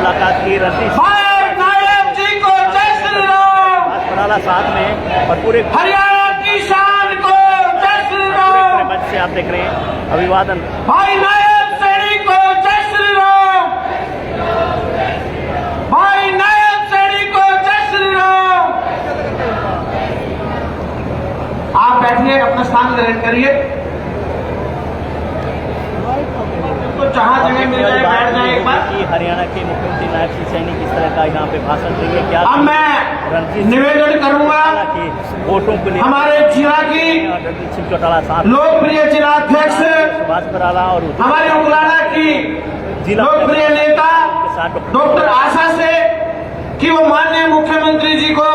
मुलाकात की। रणजीत नायक जी को जय श्री राम। बांसवाड़ा साथ में और पूरे हरियाणा की शान को जय श्री राम। मंच से आप देख रहे हैं अभिवादन। भाई नायक सैनिक को जय श्री राम। भाई नायक सैनिक को जय श्री राम। आप बैठिए, अपना स्थान ग्रहण करिए। तो जहाँ जगह मिल जाए बैठ जाए एक बार। कि हरियाणा के मुख्यमंत्री नायब सिंह सैनी किस तरह का यहाँ पे भाषण देंगे, क्या अब मैं निवेदन करूंगा कि वोटों को लिए हमारे जिला की रणजीत सिंह चौटाला साहब, लोकप्रिय जिलाध्यक्ष सुभाष बराला और हमारे उगलाना की लोकप्रिय नेता डॉक्टर आशा से कि वो माननीय मुख्यमंत्री जी को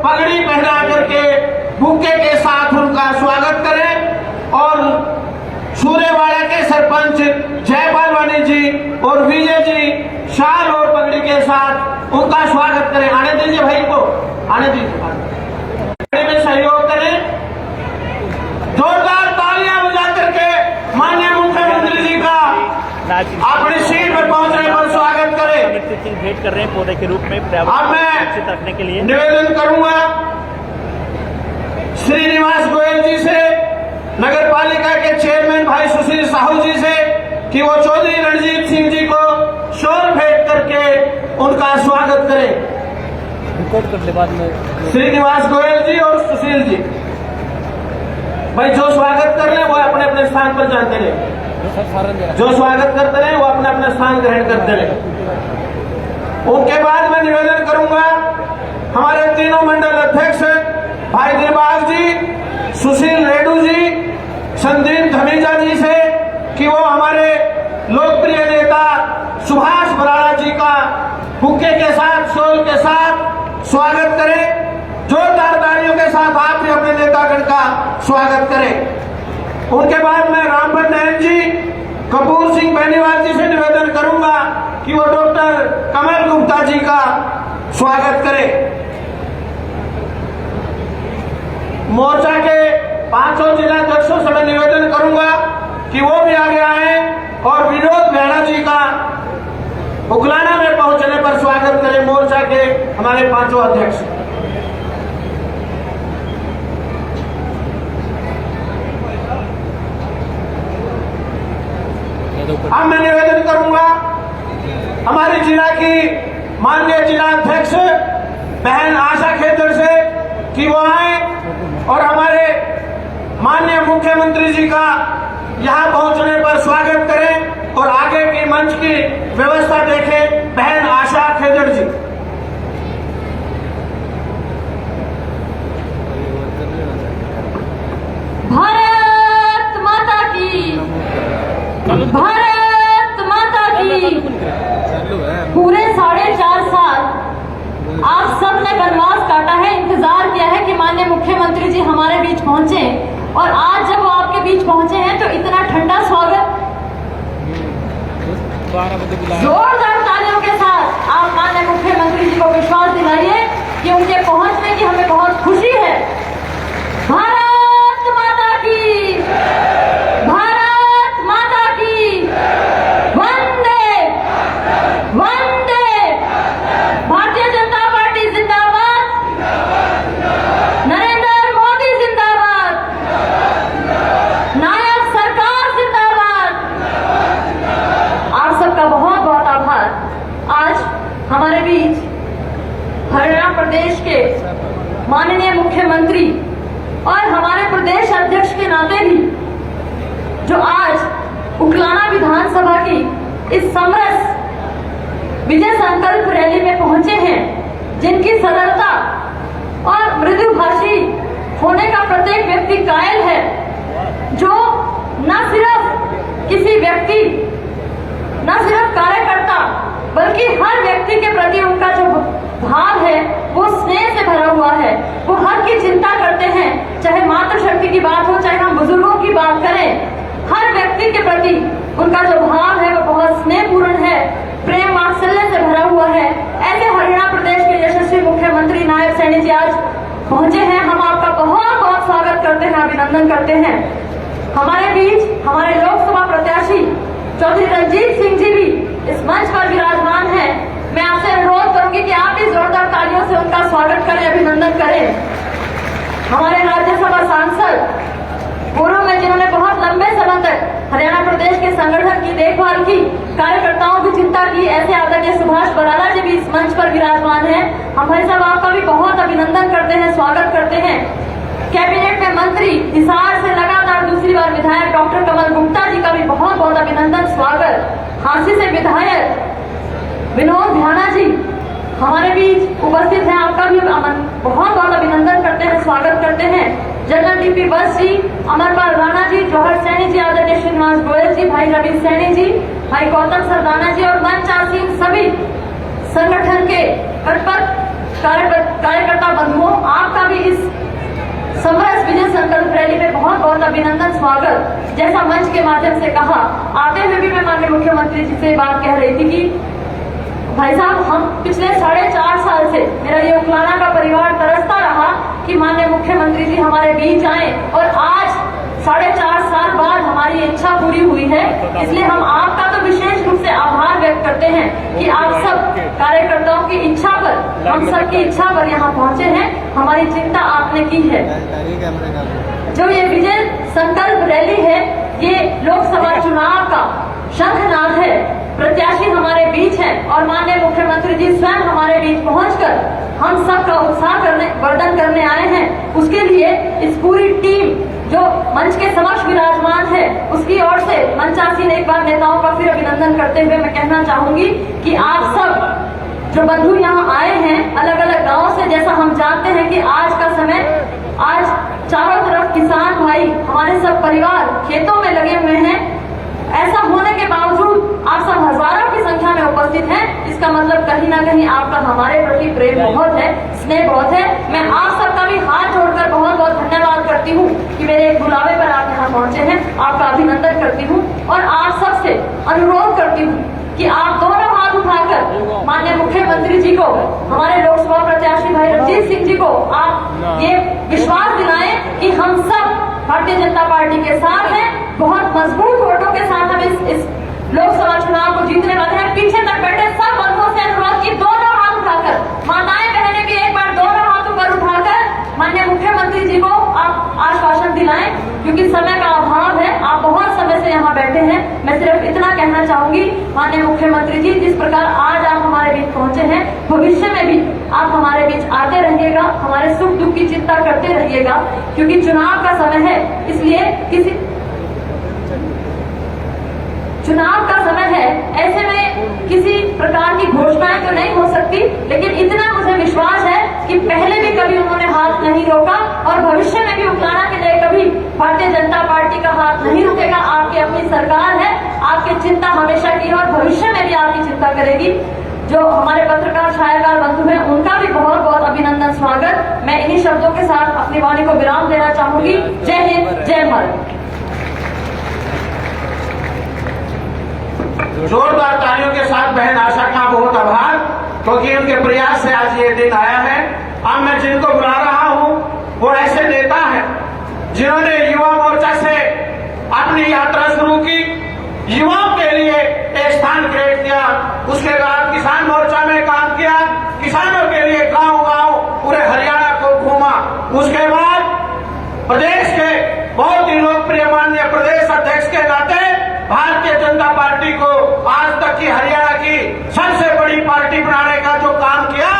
पगड़ी पहना करके बुके के साथ उनका स्वागत करें और सूर्यवाड़ा के सरपंच जयपाल वाणी जी और विजय जी शाल और पगड़ी के साथ उनका स्वागत करें। आने दीजिए भाई को, आने दीजिए, में सहयोग करें। जोरदार तालियां बजा करके माननीय मुख्यमंत्री जी का अपनी सीट पर पहुंचने पर स्वागत करें। सिंह भेंट कर रहे हैं पौधे के रूप में अब मैं रखने के लिए निवेदन करूंगा श्रीनिवास गोयल जी से, नगर पालिका के चेयरमैन भाई सुशील साहू जी से कि वो चौधरी रणजीत सिंह जी को शॉल भेंट करके उनका स्वागत करें। रिकॉर्ड करने बाद में श्रीनिवास गोयल जी और सुशील जी भाई जो स्वागत कर ले वो अपने अपने स्थान पर जाते रहे, जो स्वागत करते रहे वो अपना अपना स्थान ग्रहण करते रहे। उनके बाद मैं निवेदन करूंगा हमारे तीनों मंडल अध्यक्ष भाई दिलबाग जी, सुशील रेड्डू जी, संदीप धमीजा जी से कि वो हमारे लोकप्रिय नेता सुभाष बराला जी का बुके के साथ, शॉल के साथ स्वागत करें। जोरदार तालियों के साथ आप भी अपने नेतागण का स्वागत करें। उनके बाद मैं रामबन नयन जी, कपूर सिंह बेनीवाल जी से निवेदन करूंगा कि वो डॉक्टर कमल गुप्ता जी का स्वागत करें। मोर्चा के 500 जिलाध्यक्षों से मैं निवेदन करूंगा कि वो भी आगे आए और विनोद बेड़ा जी का उगलाना में पहुंचने पर स्वागत करें। मोर्चा के हमारे 5 अध्यक्ष। अब मैं निवेदन करूंगा हमारे जिला की माननीय जिलाध्यक्ष बहन आशा खेतर से कि वो आए और हमारे माननीय मुख्यमंत्री जी का यहां पहुंचने पर स्वागत करें और आगे की मंच की व्यवस्था देखें। बहन आशा खेदड़ जी। भारत माता की, भारत माता की। पूरे 4.5 साल आप सबने वनवास काटा है, इंतजार किया है कि माननीय मुख्यमंत्री जी हमारे बीच पहुंचे और आज जब वो आपके बीच पहुंचे हैं तो इतना ठंडा स्वागत, जोरदार तालियों के साथ आप माननीय मुख्यमंत्री जी को विश्वास दिलाइए कि उनके पहुंचने की हमें बहुत खुशी है। भारत माता की, भारत माता की। वंदे वंदे। भारतीय जनता पार्टी जिंदाबाद, नरेंद्र मोदी जिंदाबाद, नायक सरकार जिंदाबाद। आप सबका बहुत बहुत आभार। आज हमारे बीच हरियाणा प्रदेश के माननीय मुख्यमंत्री और हमारे प्रदेश अध्यक्ष के नाते भी जो आज उगलाना विधानसभा की इस समरस विजय संकल्प रैली में पहुंचे हैं, जिनकी सरलता और मृदुभाषी होने का प्रत्येक व्यक्ति कायल है, जो न सिर्फ किसी व्यक्ति, न सिर्फ कार्यकर्ता, बल्कि हर व्यक्ति के प्रति उनका जो भाव है वो स्नेह से भरा हुआ है। वो हर की चिंता करते हैं, चाहे मातृशक्ति की बात हो, चाहे हम बुजुर्गों की बात करें, हर व्यक्ति के प्रति उनका जो भाव है वो बहुत स्नेहपूर्ण है, प्रेम वात्सल्य से भरा हुआ है। ऐसे हरियाणा प्रदेश के यशस्वी मुख्यमंत्री नायब सैनी जी आज पहुंचे हैं। हम आपका बहुत बहुत स्वागत करते हैं, अभिनंदन करते हैं। हमारे बीच हमारे लोकसभा प्रत्याशी चौधरी रणजीत सिंह जी भी इस मंच पर विराजमान है। मैं कार्यकर्ताओं की चिंता की। ऐसे आदरणीय सुभाष बराला जी भी इस मंच पर विराजमान हैं। हम भाई साहब आपका भी बहुत अभिनंदन करते हैं, स्वागत करते हैं। कैबिनेट में मंत्री, हिसार से लगातार दूसरी बार विधायक डॉक्टर कमल गुप्ता जी का भी बहुत बहुत अभिनंदन, स्वागत। हांसी से विधायक विनोद ध्याना जी हमारे बीच उपस्थित हैं, आपका भी बहुत बहुत अभिनंदन करते हैं, स्वागत करते हैं। जनरल डीपी बस जी, अमरपाल राणा जी, जौहर सैनी जी, आदरणीय श्रीनिवास गोयल जी, भाई रवि सैनी जी, भाई गौतम सरदाना जी और मंच आसीन सभी संगठन के कार्यकर्ता बंधुओं, आपका भी इस समरस विजय संकल्प रैली में बहुत बहुत अभिनंदन, स्वागत। जैसा मंच के माध्यम से कहा, आते हुए भी मैं माननीय मुख्यमंत्री जी से बात कह रही थी कि भाई साहब, हम पिछले 4.5 साल से मेरा ये उकलाना का परिवार तरसता रहा कि माननीय मुख्यमंत्री जी हमारे बीच आए, और आज 4.5 साल बाद हमारी इच्छा पूरी हुई है। इसलिए हम आपका तो विशेष रूप से आभार व्यक्त करते हैं कि आप सब कार्यकर्ताओं की इच्छा पर, हम सबकी इच्छा पर यहाँ पहुँचे हैं, हमारी चिंता आपने की है। जो ये विजय संकल्प रैली है, ये लोकसभा चुनाव का शंखनाद है। प्रत्याशी हमारे बीच हैं और माननीय मुख्यमंत्री जी स्वयं हमारे बीच पहुंचकर हम सब का उत्साह वर्धन करने आए हैं। उसके लिए इस पूरी टीम जो मंच के समक्ष विराजमान है, उसकी ओर से मंचासीन एक बार नेताओं का फिर अभिनंदन करते हुए मैं कहना चाहूंगी कि आप सब जो बंधु यहाँ आए हैं अलग अलग गाँव से, जैसा हम जानते हैं कि आज का समय, आज चारों तरफ किसान भाई, हमारे सब परिवार खेतों में लगे हुए हैं। ऐसा होने के बावजूद आप सब हजारों की संख्या में उपस्थित हैं। इसका मतलब कहीं ना कहीं आपका हमारे प्रति प्रेम बहुत है, स्नेह बहुत है। मैं आप सबका भी हाथ जोड़कर बहुत बहुत धन्यवाद करती हूँ कि मेरे एक बुलावे पर आप यहाँ पहुँचे हैं। आपका अभिनंदन करती हूँ और आप सबसे अनुरोध करती हूँ कि आप दोनों हाथ उठाकर माननीय मुख्यमंत्री जी को, हमारे लोकसभा प्रत्याशी भाई रणजीत सिंह जी को आप ये विश्वास दिलाएं कि हम सब भारतीय जनता पार्टी के साथ हैं। बहुत मजबूत वोटों के साथ हम इस लोकसभा चुनाव को जीतने वाले हैं। पीछे तक बैठे सब बंधुओं से अनुरोध कि दोनों हाथ उठाकर, माताएं बहनें भी एक बार दोनों हाथ ऊपर उठाकर माननीय मुख्यमंत्री जी को आप आश्वासन दिलाएं, क्योंकि समय का अभाव है। आप बहुत समय से यहाँ बैठे हैं। मैं सिर्फ इतना कहना चाहूंगी, माननीय मुख्यमंत्री जी, जिस प्रकार आज आप हमारे बीच पहुंचे हैं, भविष्य में भी आप हमारे बीच आते रहिएगा, हमारे सुख दुख की चिंता करते रहिएगा, क्योंकि चुनाव का समय है। इसलिए चुनाव का समय है, ऐसे में किसी प्रकार की घोषणाएं तो नहीं हो सकती, लेकिन इतना मुझे विश्वास है कि पहले भी कभी उन्होंने हाथ नहीं रोका और भविष्य में भी उकलाना के लिए कभी भारतीय जनता पार्टी का हाथ नहीं रुकेगा। आपकी अपनी सरकार है, आपकी चिंता हमेशा की है और भविष्य में भी आपकी चिंता करेगी। जो हमारे पत्रकार छायाकार बंधु हैं, उनका भी बहुत बहुत अभिनंदन, स्वागत। मैं इन्हीं शब्दों के साथ अपनी वाणी को विराम देना चाहूंगी। जय हिंद, जय भारत। जोरदार तालियों के साथ बहन आशा का बहुत आभार, क्योंकि उनके प्रयास से आज ये दिन आया है। अब मैं जिनको बुला रहा हूँ वो ऐसे नेता हैं जिन्होंने युवा मोर्चा से अपनी यात्रा शुरू की, युवाओं के लिए एक स्थान क्रिएट किया, उसके बाद किसान मोर्चा में काम किया, किसानों के लिए गांव-गांव पूरे हरियाणा को घूमा, उसके बाद प्रदेश के बहुत ही लोकप्रिय माननीय प्रदेश अध्यक्ष के नाते भारतीय जनता पार्टी को आज तक की हरियाणा की सबसे बड़ी पार्टी बनाने का जो काम किया,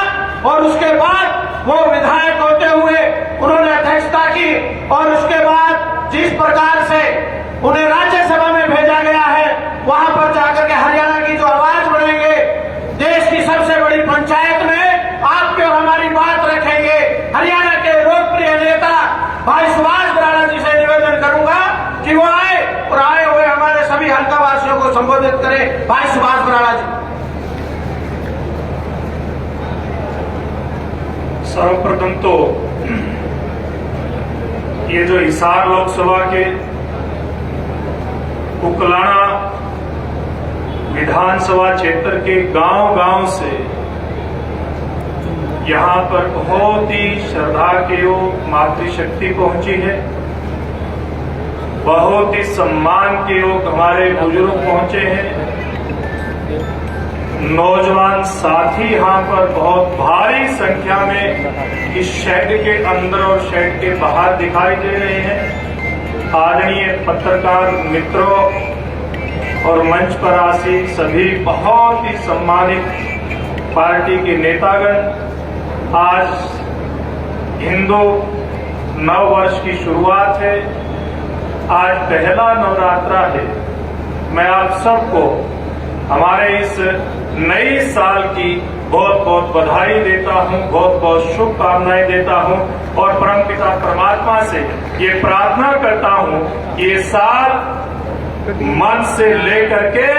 और उसके बाद वो विधायक होते हुए उन्होंने अध्यक्षता की, और उसके बाद जिस प्रकार से उन्हें राज्यसभा में भेजा गया है, वहां पर जाकर के हरियाणा की जो आवाज बढ़ेंगे, देश की सबसे बड़ी पंचायत में आपके और हमारी बात रखेंगे। हरियाणा के लोकप्रिय नेता भाई सुभाष बराला जी से निवेदन करूंगा कि वो आए और आए हुए हमारे सभी हल्का वासियों को संबोधित करें। भाई सुभाष बराला जी। सर्वप्रथम तो ये जो हिसार लोकसभा के उकलाना विधानसभा क्षेत्र के गांव-गांव से यहाँ पर बहुत ही श्रद्धा के योग मातृशक्ति पहुंची है, बहुत ही सम्मान के योग हमारे बुजुर्ग पहुंचे हैं, नौजवान साथी यहाँ पर बहुत भारी संख्या में इस शेड के अंदर और शेड के बाहर दिखाई दे रहे हैं। आदरणीय पत्रकार मित्रों, और मंच पर आसीन सभी बहुत ही सम्मानित पार्टी के नेतागण, आज हिंदू नव वर्ष की शुरुआत है, आज पहला नवरात्रा है। मैं आप सबको हमारे इस नई साल की बहुत बहुत बधाई देता हूं, बहुत बहुत शुभकामनाएं देता हूं और परमपिता परमात्मा से ये प्रार्थना करता हूं कि ये साल मन से लेकर के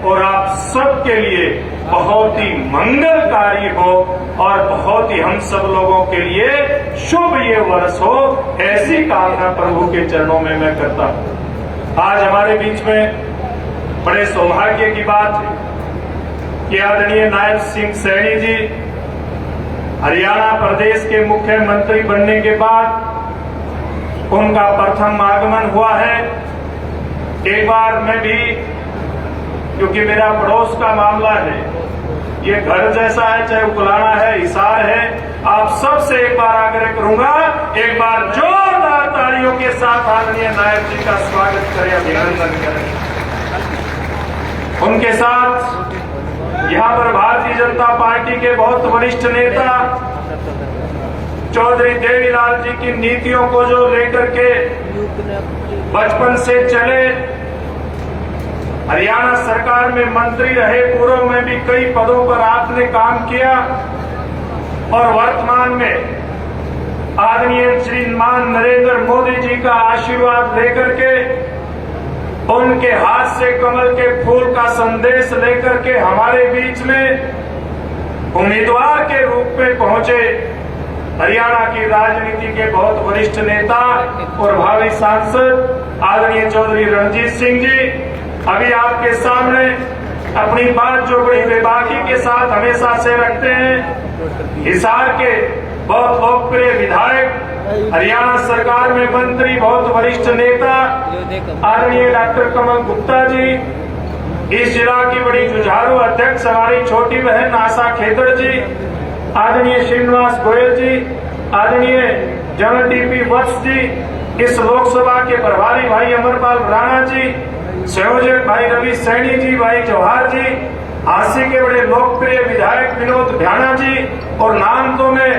और आप सबके लिए बहुत ही मंगलकारी हो और बहुत ही हम सब लोगों के लिए शुभ ये वर्ष हो, ऐसी कामना प्रभु के चरणों में मैं करता हूं। आज हमारे बीच में बड़े सौभाग्य की बात है कि आदरणीय नायब सिंह सैनी जी हरियाणा प्रदेश के मुख्यमंत्री बनने के बाद उनका प्रथम आगमन हुआ है। एक बार मैं भी, क्योंकि मेरा पड़ोस का मामला है, ये घर जैसा है, चाहे उकलाना है, हिसार है, आप सबसे एक बार आग्रह करूंगा, एक बार जोरदार तालियों के साथ आदरणीय नायब जी का स्वागत करें, अभिनंदन करें। उनके साथ यहाँ पर भारतीय जनता पार्टी के बहुत वरिष्ठ नेता चौधरी देवीलाल जी की नीतियों को जो लेकर के बचपन से चले, हरियाणा सरकार में मंत्री रहे, पूर्व में भी कई पदों पर आपने काम किया और वर्तमान में आदरणीय श्रीमान नरेंद्र मोदी जी का आशीर्वाद लेकर के, उनके हाथ से कमल के फूल का संदेश लेकर के हमारे बीच में उम्मीदवार के रूप में पहुंचे हरियाणा की राजनीति के बहुत वरिष्ठ नेता और भावी सांसद आदरणीय चौधरी रणजीत सिंह जी अभी आपके सामने अपनी बात जो बड़ी बेबाकी के साथ हमेशा से रखते हैं, हिसार के बहुत लोकप्रिय विधायक, हरियाणा सरकार में मंत्री, बहुत वरिष्ठ नेता आदरणीय डॉक्टर कमल गुप्ता जी, इस जिला की बड़ी जुझारू अध्यक्ष हमारी छोटी बहन आशा खेतर जी, आदरणीय श्रीनिवास गोयल जी, आदरणीय जनरल डीपी वत्स जी, इस लोकसभा के प्रभारी भाई अमरपाल राणा जी, संयोजक भाई रवि सैनी जी, भाई जवाहर जी, हांसी के बड़े लोकप्रिय विधायक विनोद भ्याना जी, और नाम तो मैं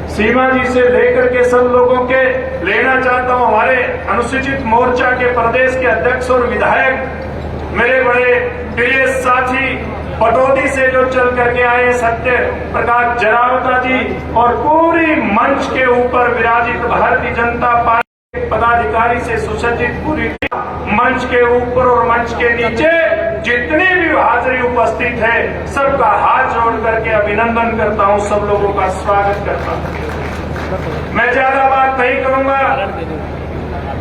सीमा जी से लेकर के सब लोगों के लेना चाहता हूं। हमारे अनुसूचित मोर्चा के प्रदेश के अध्यक्ष और विधायक मेरे बड़े प्रिय साथी पटौदी से जो चल करके आए सत्य प्रकाश जरावता जी, और पूरी मंच के ऊपर विराजित भारतीय जनता पार्टी पदाधिकारी से सुसज्जित पूरी मंच के ऊपर और मंच के नीचे जितने भी हाजिरी उपस्थित है, सबका हाथ जोड़ करके अभिनंदन करता हूं, सब लोगों का स्वागत करता हूं। मैं ज्यादा बात नहीं करूंगा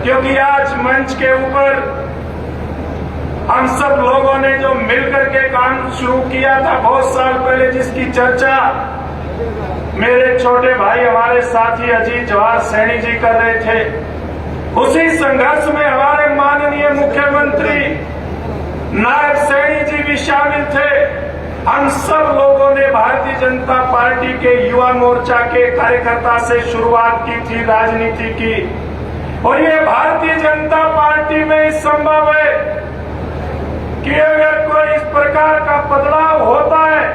क्योंकि आज मंच के ऊपर हम सब लोगों ने जो मिलकर के काम शुरू किया था बहुत साल पहले, जिसकी चर्चा मेरे छोटे भाई हमारे साथी अजीत जवाहर सैनी जी कर रहे थे, उसी संघर्ष में हमारे माननीय मुख्यमंत्री नायब सैनी जी भी शामिल थे। हम सब लोगों ने भारतीय जनता पार्टी के युवा मोर्चा के कार्यकर्ता से शुरुआत की थी राजनीति की, और ये भारतीय जनता पार्टी में संभव है कि अगर कोई इस प्रकार का बदलाव होता है।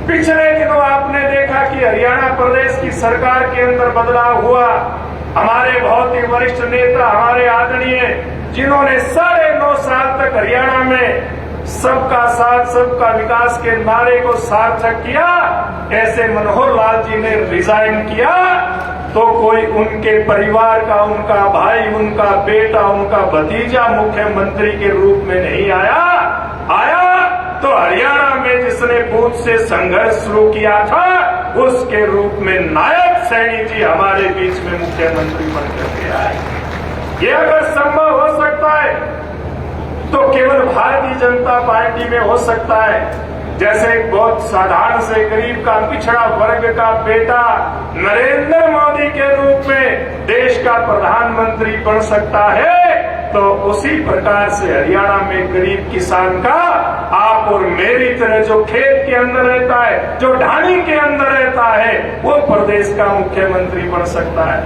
पिछले दिनों आपने देखा कि हरियाणा प्रदेश की सरकार के अंदर बदलाव हुआ, हमारे बहुत ही वरिष्ठ नेता, हमारे आदरणीय, जिन्होंने 9.5 साल तक हरियाणा में सबका साथ सबका विकास के नारे को सार्थक किया, ऐसे मनोहर लाल जी ने रिजाइन किया तो कोई उनके परिवार का, उनका भाई, उनका बेटा, उनका भतीजा मुख्यमंत्री के रूप में नहीं आया तो हरियाणा में जिसने बूथ से संघर्ष शुरू किया था उसके रूप में नायब सैनी जी हमारे बीच में मुख्यमंत्री बनकर के आए। ये अगर संभव हो सकता है तो केवल भारतीय जनता पार्टी में हो सकता है। जैसे एक बहुत साधारण से गरीब का, पिछड़ा वर्ग का बेटा नरेंद्र मोदी के रूप में देश का प्रधानमंत्री बन सकता है, तो उसी प्रकार से हरियाणा में गरीब किसान का, आप और मेरी तरह जो खेत के अंदर रहता है, जो ढाणी के अंदर रहता है, वो प्रदेश का मुख्यमंत्री बन सकता है।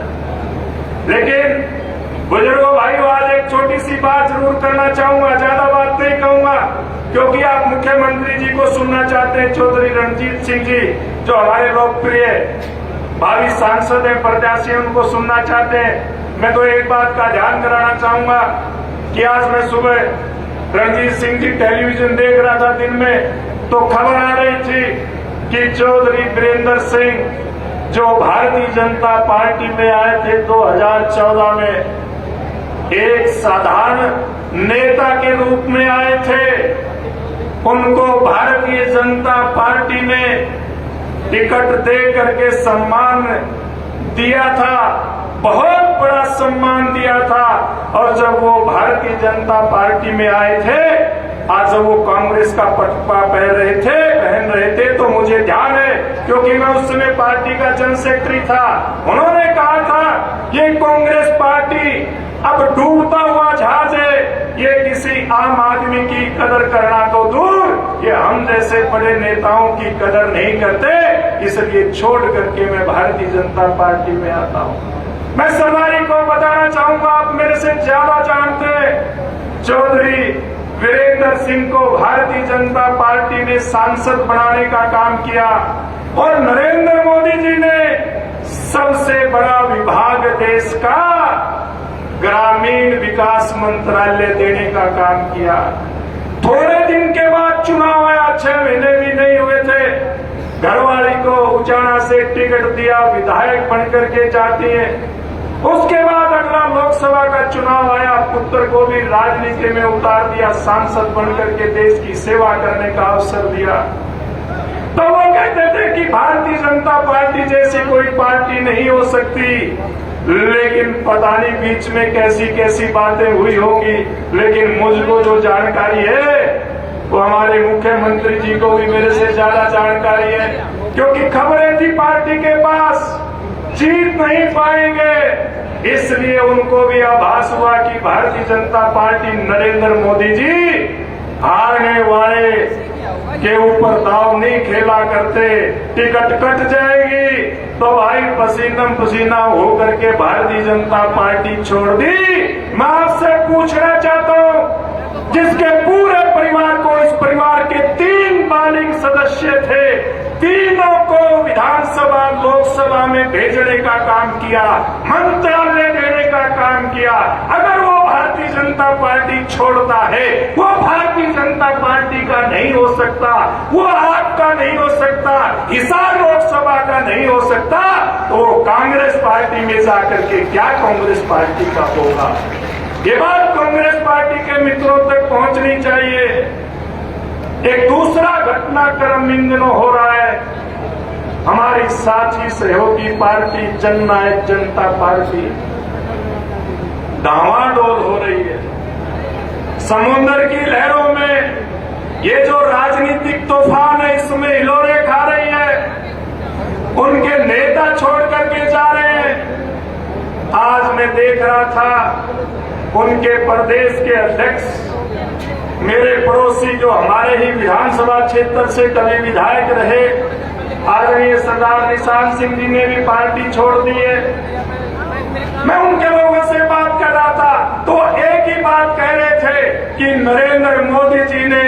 लेकिन बुजुर्गों भाइयों, आज एक छोटी सी बात जरूर करना चाहूंगा, ज्यादा बात नहीं कहूंगा, क्योंकि आप मुख्यमंत्री जी को सुनना चाहते हैं, चौधरी रणजीत सिंह जी जो हमारे लोकप्रिय भावी सांसद हैं, प्रत्याशी हैं, उनको सुनना चाहते हैं। मैं तो एक बात का ध्यान कराना चाहूंगा कि आज मैं सुबह रणजीत सिंह जी टेलीविजन देख रहा था दिन में, तो खबर आ रही थी कि चौधरी वीरेंद्र सिंह जो भारतीय जनता पार्टी में आए थे 2014 में, एक साधारण नेता के रूप में आए थे, उनको भारतीय जनता पार्टी ने टिकट दे करके सम्मान दिया था, बहुत बड़ा सम्मान दिया था। और जब वो भारतीय जनता पार्टी में आए थे, आज जब वो कांग्रेस का पटवा पहन रहे थे तो मुझे ध्यान है, क्योंकि मैं उस समय पार्टी का जनरल सेक्रेटरी था। उन्होंने कहा था ये कांग्रेस पार्टी अब डूबता हुआ जहाज है, ये किसी आम आदमी की कदर करना तो दूर, ये हम जैसे बड़े नेताओं की कदर नहीं करते, इसलिए छोड़ करके मैं भारतीय जनता पार्टी में आता हूँ। मैं सरदारी को बताना चाहूंगा, आप मेरे से ज्यादा जानते हैं, चौधरी वीरेंद्र सिंह को भारतीय जनता पार्टी ने सांसद बनाने का काम किया और नरेंद्र मोदी जी ने सबसे बड़ा विभाग देश का ग्रामीण विकास मंत्रालय देने का काम किया। थोड़े दिन के बाद चुनाव आया, 6 महीने भी नहीं हुए थे, घरवाली को उचाना से टिकट दिया, विधायक बनकर के जाती है। उसके बाद अगला लोकसभा का चुनाव आया, पुत्र को भी राजनीति में उतार दिया, सांसद बनकर के देश की सेवा करने का अवसर दिया। तो वो कहते थे कि भारतीय जनता पार्टी जैसी कोई पार्टी नहीं हो सकती, लेकिन पता नहीं बीच में कैसी कैसी बातें हुई होगी, लेकिन मुझको जो जानकारी है वो हमारे मुख्यमंत्री जी को भी मेरे से ज्यादा जानकारी है, क्योंकि खबरें थी पार्टी के पास जीत नहीं पाएंगे, इसलिए उनको भी आभास हुआ कि भारतीय जनता पार्टी नरेंद्र मोदी जी हारने वाले के ऊपर दाव नहीं खेला करते, टिकट कट जाएगी तो भाई पसीना पसीना होकर के भारतीय जनता पार्टी छोड़ दी। मैं आपसे पूछना चाहता हूं, जिसके पूरे परिवार को, इस परिवार के 3 बालिग सदस्य थे, तीनों को विधानसभा लोकसभा में भेजने का काम किया, मंत्रालय देने का काम किया, अगर वो भारतीय जनता पार्टी छोड़ता है, वो भारतीय जनता पार्टी का नहीं हो सकता, वो आपका नहीं हो सकता, हिसार लोकसभा का नहीं हो सकता, तो वो कांग्रेस पार्टी में जाकर के क्या कांग्रेस पार्टी का होगा? ये बात कांग्रेस पार्टी के मित्रों तक पहुंचनी चाहिए। एक दूसरा घटनाक्रम इन दिनों हो रहा है, हमारी साथी सहयोगी पार्टी जननायक जनता पार्टी डावाडोल हो रही है। समुद्र की लहरों में ये जो राजनीतिक तूफान है, इसमें हिलोरे खा रही है, उनके नेता छोड़ करके जा रहे हैं। आज मैं देख रहा था उनके प्रदेश के अध्यक्ष, मेरे पड़ोसी जो हमारे ही विधानसभा क्षेत्र से कभी विधायक रहे, आदरणीय सरदार निशान सिंह जी ने भी पार्टी छोड़ दी है। मैं उनके लोगों से बात कर रहा था तो एक ही बात कह रहे थे कि नरेंद्र मोदी जी ने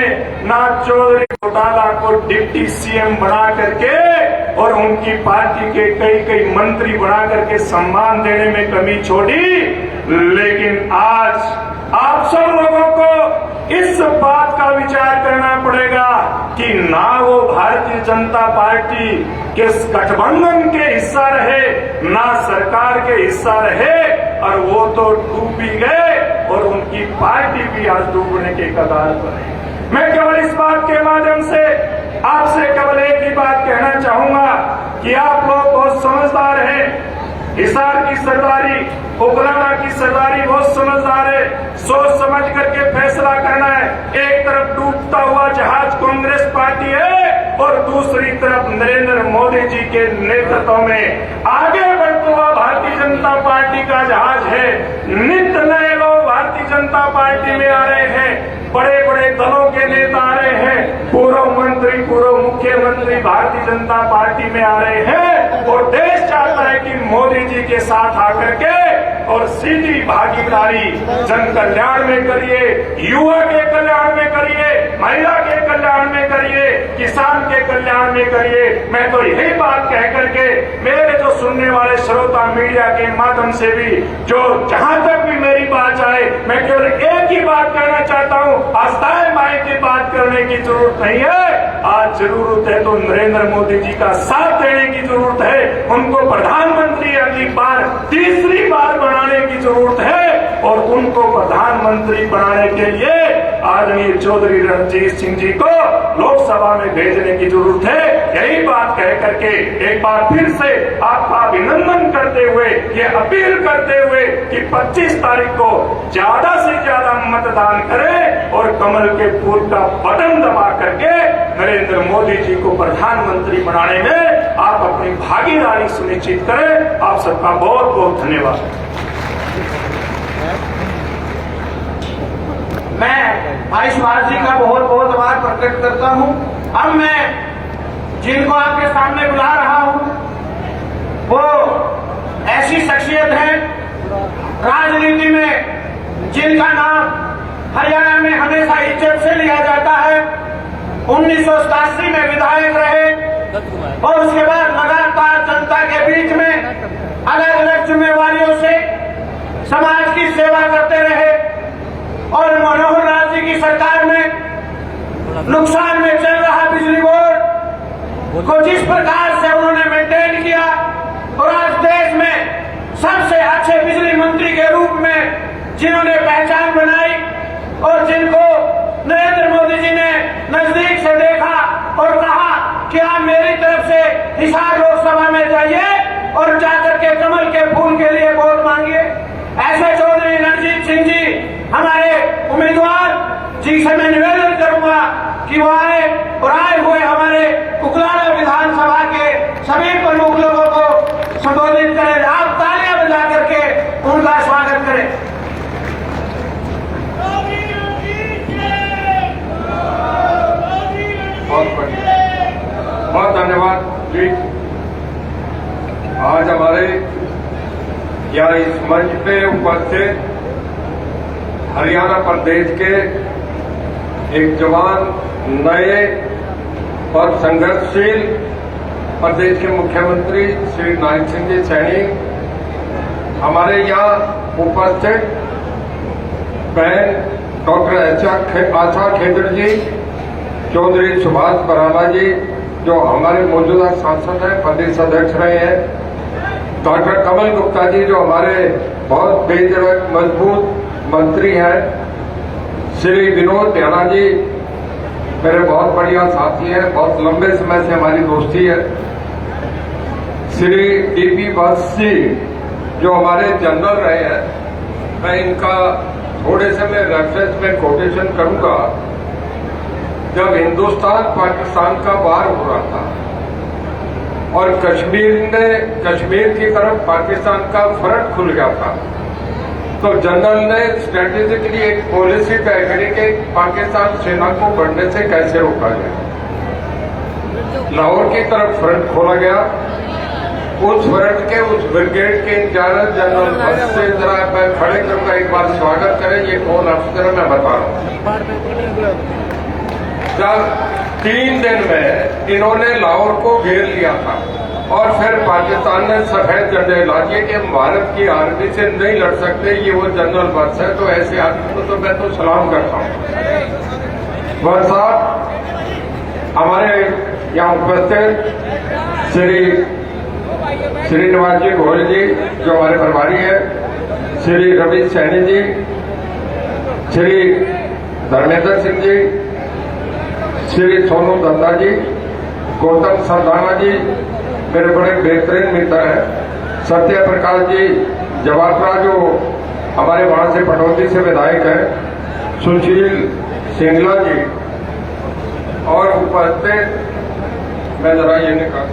नाथ चौधरी घोटाला को डिप्टी सीएम बना करके और उनकी पार्टी के कई मंत्री बना करके सम्मान देने में कमी छोड़ी, लेकिन आज आप सब लोगों को इस बात का विचार करना पड़ेगा कि ना वो भारतीय जनता पार्टी के गठबंधन के हिस्सा रहे, ना सरकार के हिस्सा रहे, और वो तो डूब भी गए और उनकी पार्टी भी आज डूबने के कगार पर है। मैं केवल इस बात के माध्यम से आपसे केवल एक ही बात कहना चाहूंगा कि आप लोग बहुत समझदार हैं। हिसार की सरदारी, उकलाना की सरदारी बहुत समझदार है, सोच समझ करके फैसला करना है। एक तरफ डूबता हुआ जहाज कांग्रेस पार्टी है और दूसरी तरफ नरेंद्र मोदी जी के नेतृत्व में आगे बढ़ता हुआ भारतीय जनता पार्टी का जहाज है। नित्य नए लोग भारतीय जनता पार्टी में आ रहे हैं, बड़े बड़े दलों के नेता आ रहे हैं, पूर्व मंत्री, पूर्व मुख्यमंत्री भारतीय जनता पार्टी में आ रहे हैं और देश चाहता है कि मोदी जी के साथ आकर के और सीधी भागीदारी जन कल्याण में करिए, युवा के कल्याण में करिए, महिला के कल्याण में करिए, किसान के कल्याण में करिए। मैं तो यही बात कह करके मेरे जो सुनने वाले श्रोता मीडिया के माध्यम से भी जो जहां तक भी मेरी बात जाए, मैं केवल एक ही बात कहना चाहता हूं, आस्थाएं माई की बात करने की जरूरत नहीं है। आज जरूरत है तो नरेंद्र मोदी जी का साथ देने की जरूरत है। उनको प्रधानमंत्री अगली बार तीसरी बार बनाने की जरूरत है और उनको प्रधानमंत्री बनाने के लिए आदरणीय चौधरी रणजीत सिंह जी को लोकसभा में भेजने की जरूरत है। यही बात कह करके एक बार फिर से आपका अभिनंदन करते हुए, ये अपील करते हुए कि 25 तारीख को ज्यादा से ज्यादा मतदान करें और कमल के फूल का बटन दबा करके नरेंद्र मोदी जी को प्रधानमंत्री बनाने में आप अपनी भागीदारी सुनिश्चित करें। आप सबका बहुत बहुत धन्यवाद। मैं भाई सुभाष जी का बहुत बहुत आभार प्रकट करता हूं। अब मैं जिनको आपके सामने बुला रहा हूं वो ऐसी शख्सियत है राजनीति में जिनका नाम हरियाणा में हमेशा इज्जत से लिया जाता है। 1987 में विधायक रहे और उसके बाद लगातार जनता के बीच में अलग अलग जिम्मेवारियों से समाज की सेवा करते रहे और मनोहर लाल जी की सरकार में नुकसान में चल रहा बिजली बोर्ड को जिस प्रकार से उन्होंने मेंटेन किया और आज देश में सबसे अच्छे बिजली मंत्री के रूप में जिन्होंने पहचान बनाई और जिनको नरेंद्र मोदी जी ने नजदीक से देखा और कहा कि आप मेरी तरफ से हिसार लोकसभा में जाइए और जाकर के कमल के फूल के लिए वोट मांगिए। ऐसे चौधरी रणजीत सिंह जी हमारे उम्मीदवार जी से मैं निवेदन करूंगा कि वो आए और आए हुए हमारे कुकलाड़ा विधानसभा के सभी प्रमुख लोगों को संबोधित करें। आप तालियां बजा करके उनका स्वागत करें। बहुत धन्यवाद जी। आज हमारे यहाँ इस मंच पे उपस्थित हरियाणा प्रदेश के एक जवान, नए और संघर्षशील प्रदेश के मुख्यमंत्री श्री नारायण सिंह जी सैनी, हमारे यहाँ उपस्थित बहन डॉक्टर आशा खेदड़ जी, चौधरी सुभाष बराला जी जो हमारे मौजूदा सांसद हैं, प्रदेश अध्यक्ष रहे हैं, डॉक्टर कमल गुप्ता जी जो हमारे बहुत बेधड़क मजबूत मंत्री हैं, श्री विनोद प्याना जी मेरे बहुत बढ़िया साथी हैं, बहुत लंबे समय से हमारी दोस्ती है, श्री डीपी बस जी जो हमारे जनरल रहे हैं, मैं इनका थोड़े से मैं रेफरेंस में कोटेशन करूंगा। जब हिंदुस्तान पाकिस्तान का वार हो रहा था और कश्मीर की तरफ पाकिस्तान का फ्रंट खुल गया था, तो जनरल ने स्ट्रेटेजिकली एक पॉलिसी तय करी कि पाकिस्तान सेना को बढ़ने से कैसे रोका जाए। लाहौर की तरफ फ्रंट खोला गया। उस फ्रंट के उस ब्रिगेड के इंचार्ज जनरल बस से जरा मैं खड़े करूंगा, एक बार स्वागत करें। ये कौन अफसर मैं बता रहा हूं। जब 3 दिन में इन्होंने लाहौर को घेर लिया था और फिर पाकिस्तान ने सफेद झंडे ला दिए कि हम भारत की आर्मी से नहीं लड़ सकते, ये वो जनरल बस है। तो ऐसे आदमी को तो मैं तो सलाम करता हूँ। बस साहब हमारे यहाँ उपस्थित श्रीनिवास जी गोयल जी जो हमारे प्रभारी है, श्री रवि सैनी जी, श्री धर्मेंद्र सिंह जी, श्री सोनू दत्ता जी, गौतम सरदाना जी मेरे बड़े बेहतरीन मित्र हैं, सत्य प्रकाश जी जवाबरा जो हमारे वहां से पटौदी से विधायक हैं, सुशील सिंगला जी और उपस्थित मैं जरा ये निकाल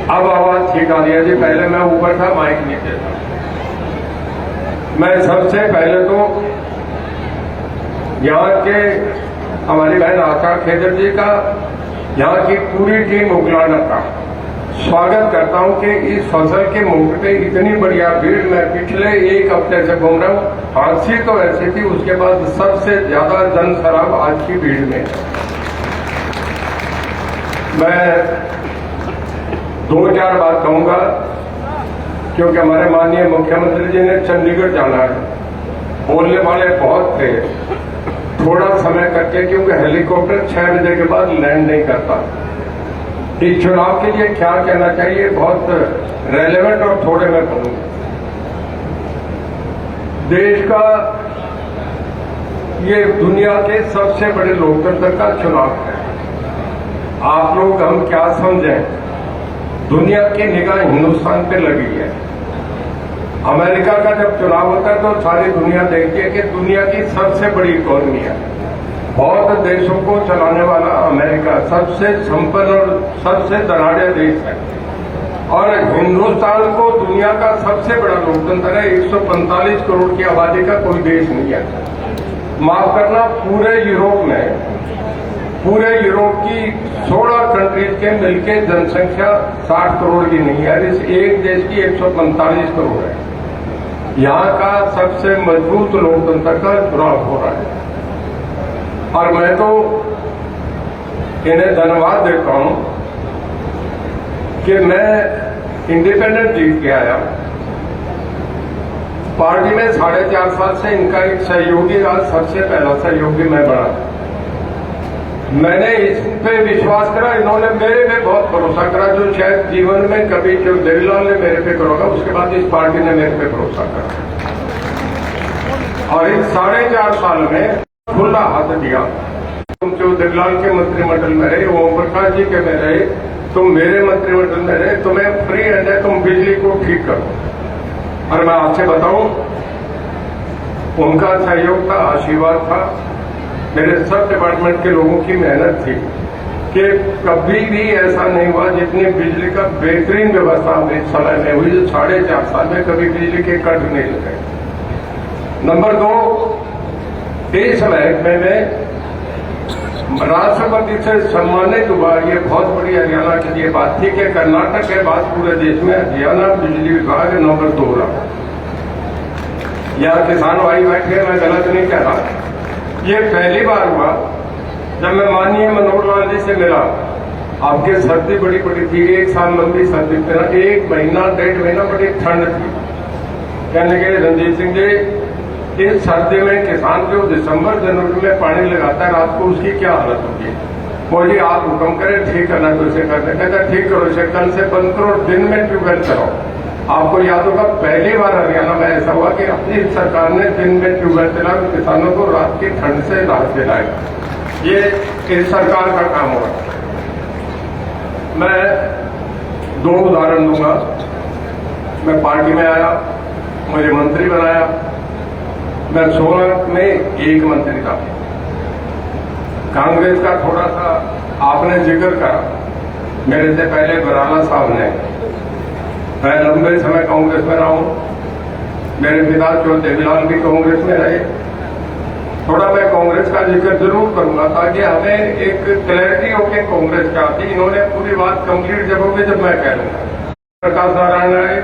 अब आवाज ठीक आ रही है जी। पहले मैं ऊपर था, माइक नीचे था। मैं सबसे पहले तो यहाँ के हमारी बहन आशा खेदड़ जी का, यहाँ की पूरी टीम उगलाना का स्वागत करता हूं कि इस फसल के मौके पे इतनी बढ़िया भीड़ में पिछले एक हफ्ते से घूम रहा हूं। फांसी तो ऐसी थी, उसके बाद सबसे ज्यादा जन सराब आज की भीड़ में। मैं 2-4 बात कहूंगा क्योंकि हमारे माननीय मुख्यमंत्री जी ने चंडीगढ़ जाना है। बोलने वाले बहुत थे, थोड़ा समय करके, क्योंकि हेलीकॉप्टर 6 बजे के बाद लैंड नहीं करता। इस चुनाव के लिए क्या कहना चाहिए, बहुत रेलेवेंट और थोड़े में बोलूंगा। देश का ये दुनिया के सबसे बड़े लोकतंत्र का चुनाव है। आप लोग हम क्या समझें, दुनिया की निगाह हिंदुस्तान पे लगी है। अमेरिका का जब चुनाव होता है तो सारी दुनिया देखती है कि दुनिया की सबसे बड़ी इकोनॉमी है, बहुत देशों को चलाने वाला अमेरिका सबसे संपन्न और सबसे धनाढ़ देश है। और हिंदुस्तान को दुनिया का सबसे बड़ा लोकतंत्र है। 145 करोड़ की आबादी का कोई देश नहीं है। माफ करना, पूरे यूरोप की 16 कंट्रीज के मिलकर जनसंख्या 60 करोड़ की नहीं है। इस एक देश की 145 करोड़ है। यहाँ का सबसे मजबूत लोकतंत्र का चुनाव हो रहा है और मैं तो इन्हें धन्यवाद देता हूं कि मैं इंडिपेंडेंट जीत के आया। पार्टी में 4.5 साल से इनका एक सहयोगी, आज सबसे पहला सहयोगी मैं बना। मैंने इस पे विश्वास करा, इन्होंने मेरे पे बहुत भरोसा करा, जो शायद जीवन में कभी जो देवीलाल ने मेरे पे करोगा, उसके बाद इस पार्टी ने मेरे पे भरोसा करा। और इन 4.5 साल में खुला हाथ दिया। तुम जो देवीलाल के मंत्रिमंडल में रहे, ओम प्रकाश जी के में रहे, तुम मेरे मंत्रिमंडल में रहे, तुम्हें फ्री हैंड है, तुम बिजली को ठीक करो। और मैं आपसे बताऊं, उनका सहयोग था, आशीर्वाद था, मेरे सब डिपार्टमेंट के लोगों की मेहनत थी कि कभी भी ऐसा नहीं हुआ जितनी बिजली का बेहतरीन व्यवस्था इस समय में हुई। 4.5 साल में कभी बिजली के कट नहीं लगे। नंबर 2, इस महकमे में राष्ट्रपति से सम्मानित हुआ। ये बहुत बड़ी हरियाणा के लिए बात थी कि कर्नाटक के बाद पूरे देश में हरियाणा बिजली विभाग नंबर 2 रहा। यहाँ किसान भाई बैठे, मैं गलत नहीं कह रहा। ये पहली बार हुआ जब मैं माननीय मनोहर लाल जी से मिला। आपके सर्दी बड़ी पड़ी थी, 1 साल लंबी सर्दी थी, 1 महीना 1.5 महीना बड़ी ठंड थी। कहने लगे, रणजीत सिंह जी, इस सर्दी में किसान जो दिसंबर जनवरी में पानी लगाता है रात को, उसकी क्या हालत होगी। बोलिए आप हुक्म करें, ठीक करना तो इसे करने। कहता ठीक करो, इसे कल से बंद करो, दिन में ट्यूबवेल चलाओ। आपको याद होगा, पहली बार हरियाणा में ऐसा हुआ कि अपनी सरकार ने दिन में ट्यूबवेल चला तो किसानों को रात की ठंड से राहत दिलाएगा। ये इस सरकार का काम होगा। मैं 2 उदाहरण दूंगा। मैं पार्टी में आया, मुझे मंत्री बनाया। मैं 16 में 1 मंत्री था। कांग्रेस का थोड़ा सा आपने जिक्र करा, मेरे से पहले बराला साहब ने। मैं लंबे समय कांग्रेस में रहा हूं। मेरे पिता जो देवीलाल भी कांग्रेस में रहे। थोड़ा मैं कांग्रेस का जिक्र जरूर करूंगा ताकि हमें एक क्लैरिटी हो कि कांग्रेस क्या थी। इन्होंने पूरी बात कंप्लीट जब होगी जब मैं कह लूंगा। प्रकाश नारायण आए,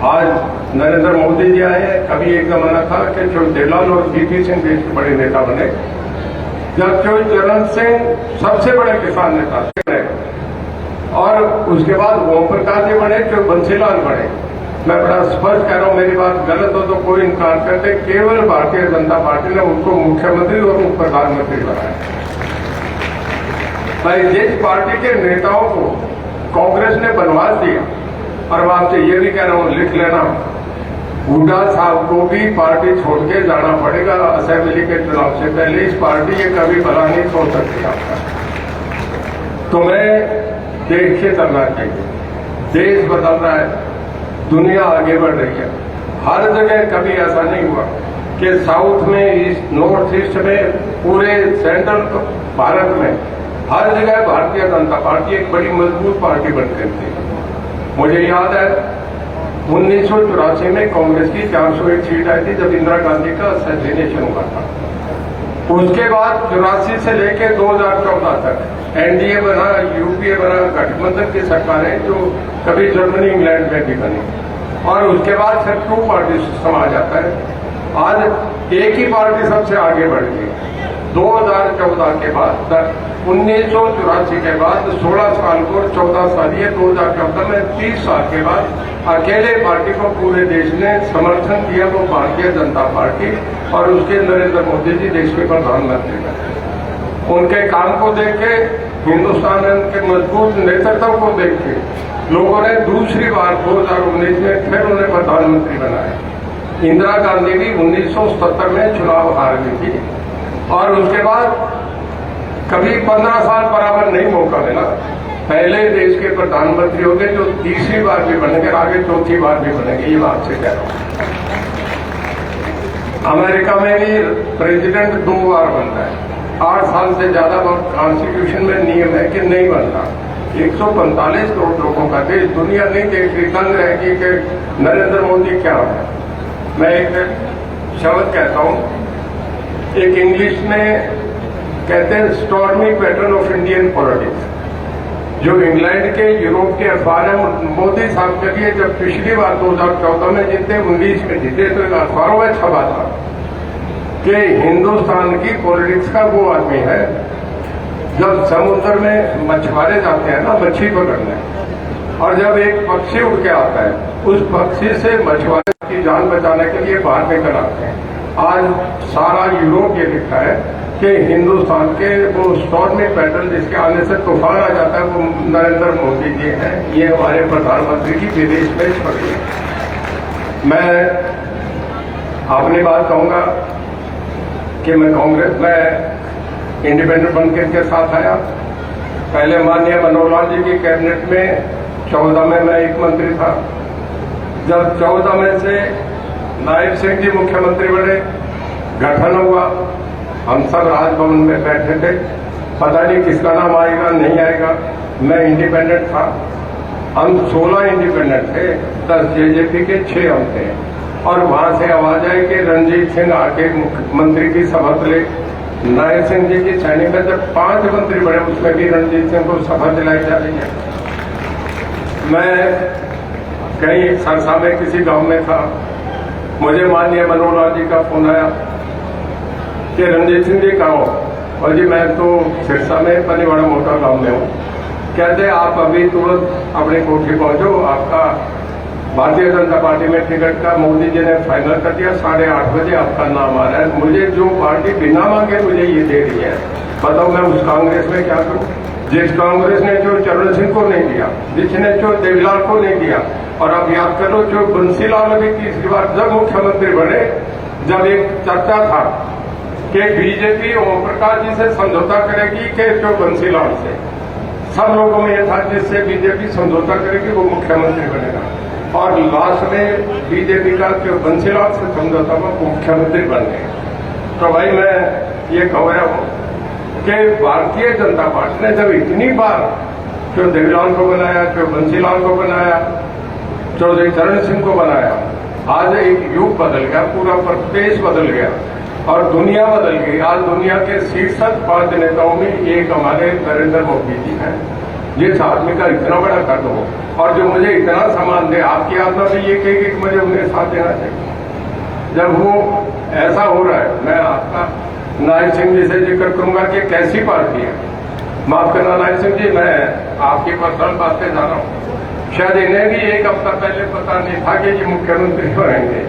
आज नरेंद्र मोदी जी आए। कभी एक जमाना था कि जो देवीलाल और वीपी सिंह देश के बड़े नेता बने, जब जो चरण सिंह सबसे बड़े किसान नेता थे, और उसके बाद ओम प्रकाश जी बने, जो बंसीलाल बने। मैं बड़ा स्पष्ट कह रहा हूं, मेरी बात गलत हो तो कोई इनकार करते। केवल भारतीय जनता पार्टी ने उनको मुख्यमंत्री और उप प्रधानमंत्री बनाया। भाई, जिस पार्टी के नेताओं को कांग्रेस ने बनवा दिया, और मैं आपसे ये भी कह रहा हूं, लिख लेना, हुड्डा साहब को भी पार्टी छोड़ के जाना पड़ेगा असेंबली के चुनाव से पहले। इस पार्टी ये कभी भला नहीं छोड़ सकती आपका। तुम्हें देश से चलना चाहिए। देश बदल रहा है, दुनिया आगे बढ़ रही है। हर जगह कभी ऐसा नहीं हुआ कि साउथ में, नॉर्थ ईस्ट में, पूरे सेंट्रल भारत में हर जगह भारतीय जनता पार्टी एक बड़ी मजबूत पार्टी बन गई थी। मुझे याद है 1984 में कांग्रेस की 401 सीट आई थी जब इंदिरा गांधी का असैसिनेशन हुआ था। उसके बाद 84 से लेकर 2014 तक एनडीए बना, यूपीए बना, गठबंधन की सरकारें जो कभी जर्मनी इंग्लैंड में भी बनी, और उसके बाद फिर 2 पार्टी सिस्टम आ जाता है। आज एक ही पार्टी सबसे आगे बढ़ गई। 2014 के बाद 1984 के बाद 16 साल को 14 साल, ये 2014 में 30 साल के बाद अकेले पार्टी को पूरे देश ने समर्थन किया, वो भारतीय जनता पार्टी, और उसके नरेंद्र मोदी जी देश के प्रधानमंत्री बने। उनके काम को देख के, हिंदुस्तान के मजबूत नेतृत्व को देख के लोगों ने दूसरी बार 2019 में फिर उन्हें प्रधानमंत्री बनाया। इंदिरा गांधी भी 1970 में चुनाव हार गई थी, और उसके बाद कभी 15 साल बराबर नहीं मौका मिला। पहले देश के प्रधानमंत्री हो गए जो तीसरी बार भी बनेंगे, आगे चौथी बार भी बनेंगे, ये बात से कह रहा हूं। अमेरिका में भी प्रेसिडेंट 2 बार बनता है, 8 साल से ज्यादा कॉन्स्टिट्यूशन में नियम है कि नहीं बनता। 145 करोड़ लोगों का देश, दुनिया नहीं देख रही, दंग रहेगी कि नरेंद्र मोदी क्या है। मैं एक शब्द कहता हूं, एक इंग्लिश में कहते हैं stormy pattern of Indian politics, जो इंग्लैंड के, यूरोप के अखबार है। मोदी साहब के लिए जब पिछली बार 2014 में जीते, 19 में जीते, तो अखबारों में छपा था कि हिंदुस्तान की पॉलिटिक्स का वो आदमी है जब समुद्र में मछुआरे जाते हैं ना मछली पकड़ने, और जब एक पक्षी उड़ के आता है, उस पक्षी से मछुआरे की जान बचाने के लिए बाहर निकल आते हैं। आज सारा यूरोप ये लिखा है कि हिंदुस्तान के वो स्टॉर्मी पैटर्न जिसके आने से तूफान आ जाता है, वो नरेंद्र मोदी जी हैं। ये हमारे प्रधानमंत्री की विदेश में छवि है। मैं अपनी बात कहूंगा कि मैं कांग्रेस में इंडिपेंडेंट बनकर के साथ आया। पहले माननीय मनोहर लाल जी की कैबिनेट में 14 में मैं एक मंत्री था। जब 14 में से नायब सिंह जी मुख्यमंत्री बने, गठन हुआ, हम सब राजभवन में बैठे थे, पता नहीं किसका नाम आएगा नहीं आएगा। मैं इंडिपेंडेंट था, हम 16 इंडिपेंडेंट थे, 10 जेजेपी के 6 हम थे, और वहां से आवाज आई कि रणजीत सिंह आके मुख्यमंत्री की शपथ ले। नायब सिंह जी की सैनिक में जब 5 मंत्री बने, उसमें भी रणजीत सिंह को शपथ दिलाई जा रही है। मैं कहीं सरसा में किसी गांव में था, मुझे माननीय मनोहर लाल जी का फोन आया कि रणजीत सिंह जी कहाँ हो? और जी मैं तो सिरसा में पनीवाड़ा मोटा गांव में हूँ। कहते आप अभी तुरंत अपनी कोठी पहुंचो, आपका भारतीय जनता पार्टी में टिकट का मोदी जी ने फाइनल कर दिया, 8:30 बजे आपका नाम आ रहा है। मुझे जो पार्टी बिना मांगे मुझे ये दे रही है, बताओ मैं उस कांग्रेस में क्या करूं? जिस कांग्रेस ने जो चरण सिंह को नहीं दिया, जिसने जो देवीलाल को नहीं दिया, और अब याद करो जो बंसीलाल अभी तीसरी बार जब मुख्यमंत्री बने, जब एक चर्चा था कि बीजेपी ओम प्रकाश जी से समझौता करेगी कि जो बंसीलाल से, सब लोगों में यह था जिससे बीजेपी समझौता करेगी वो मुख्यमंत्री बनेगा, और लास्ट में बीजेपी का जो बंसीलाल से समझौता हुआ मुख्यमंत्री बन गए। तो भाई मैं ये कह रहा हूं कि भारतीय जनता पार्टी ने जब इतनी बार जो देवीलाल को बनाया, जो बंसीलाल को बनाया, चौधरी चरण सिंह को बनाया, आज एक युग बदल गया, पूरा प्रदेश बदल गया और दुनिया बदल गई। आज दुनिया के शीर्षक 5 नेताओं में एक हमारे नरेंद्र मोदी जी हैं। जिस आदमी का इतना बड़ा कद हो और जो मुझे इतना सम्मान दे, आपकी आत्मा भी ये कहेगी कि मुझे उन्हें साथ देना चाहिए। जब वो ऐसा हो रहा है, मैं आपका नायब सिंह जी से जिक्र करूंगा कि कैसी पार्टी है। माफ करना नायब सिंह जी, मैं आपकी पर्सनल बात पे जा रहा हूँ। शायद इन्हें भी एक हफ्ता पहले पता नहीं था कि ये मुख्यमंत्री होंगे।